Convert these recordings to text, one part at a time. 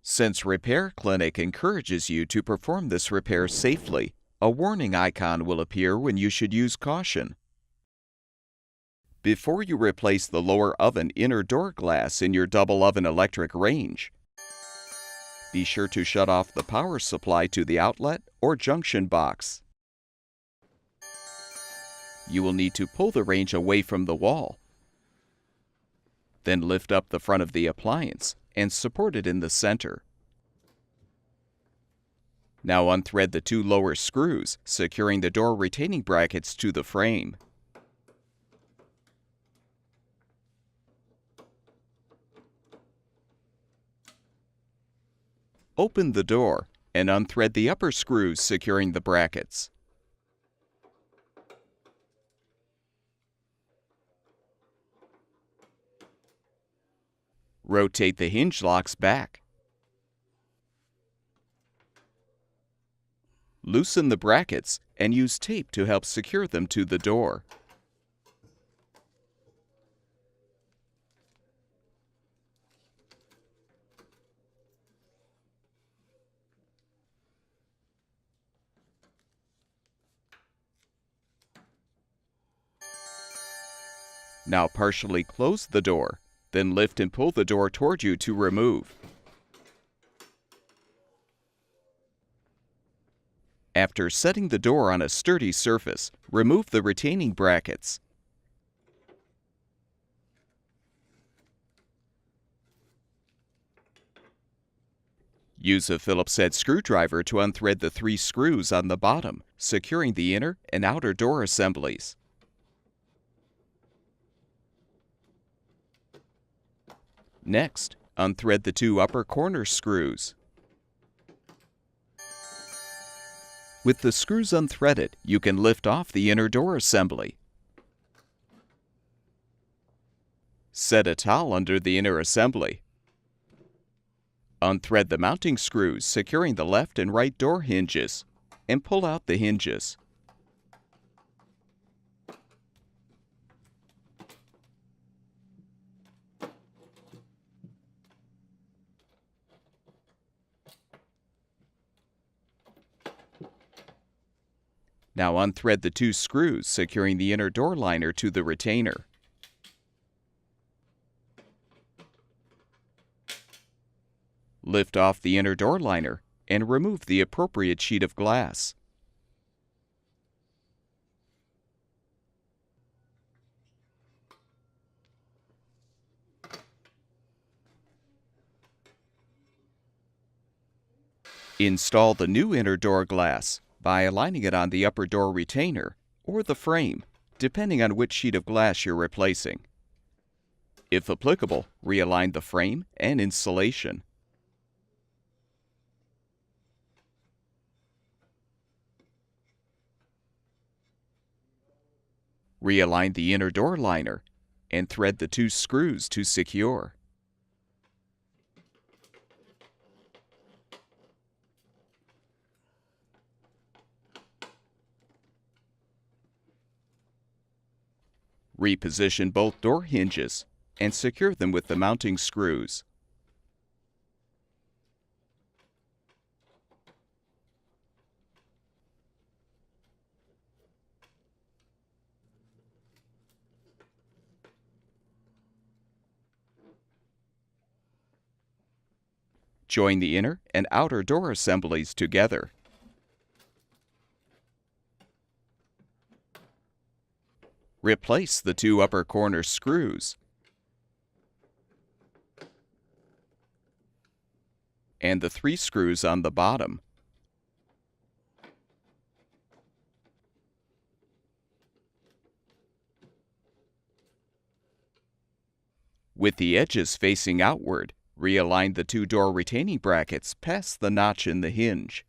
Since Repair Clinic encourages you to perform this repair safely, a warning icon will appear when you should use caution. Before you replace the lower oven inner door glass in your double oven electric range, be sure to shut off the power supply to the outlet or junction box. You will need to pull the range away from the wall. Then lift up the front of the appliance and support it in the center. Now unthread the two lower screws, securing the door retaining brackets to the frame. Open the door and unthread the upper screws securing the brackets. Rotate the hinge locks back. Loosen the brackets and use tape to help secure them to the door. Now partially close the door, then lift and pull the door toward you to remove. After setting the door on a sturdy surface, remove the retaining brackets. Use a Phillips head screwdriver to unthread the 3 screws on the bottom, securing the inner and outer door assemblies. Next, unthread the 2 upper corner screws. With the screws unthreaded, you can lift off the inner door assembly. Set a towel under the inner assembly. Unthread the mounting screws securing the left and right door hinges, and pull out the hinges. Now unthread the 2 screws securing the inner door liner to the retainer. Lift off the inner door liner and remove the appropriate sheet of glass. Install the new inner door glass by aligning it on the upper door retainer or the frame, depending on which sheet of glass you're replacing. If applicable, realign the frame and insulation. Realign the inner door liner and thread the 2 screws to secure. Reposition both door hinges and secure them with the mounting screws. Join the inner and outer door assemblies together. Replace the 2 upper corner screws and the 3 screws on the bottom. With the edges facing outward, realign the 2 door retaining brackets past the notch in the hinge.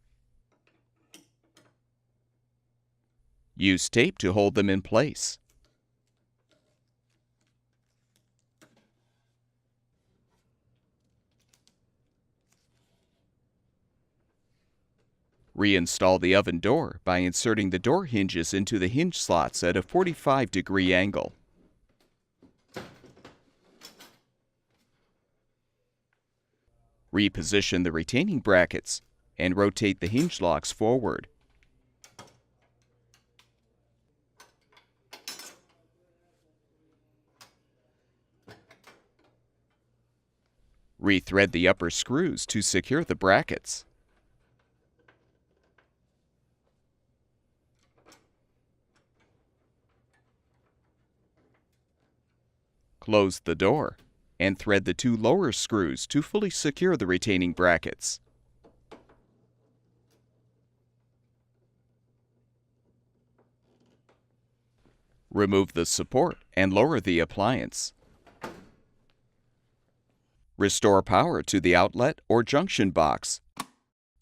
Use tape to hold them in place. Reinstall the oven door by inserting the door hinges into the hinge slots at a 45-degree angle. Reposition the retaining brackets and rotate the hinge locks forward. Rethread the upper screws to secure the brackets. Close the door and thread the 2 lower screws to fully secure the retaining brackets. Remove the support and lower the appliance. Restore power to the outlet or junction box,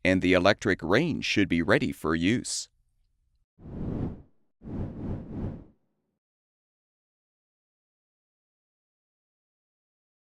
and the electric range should be ready for use.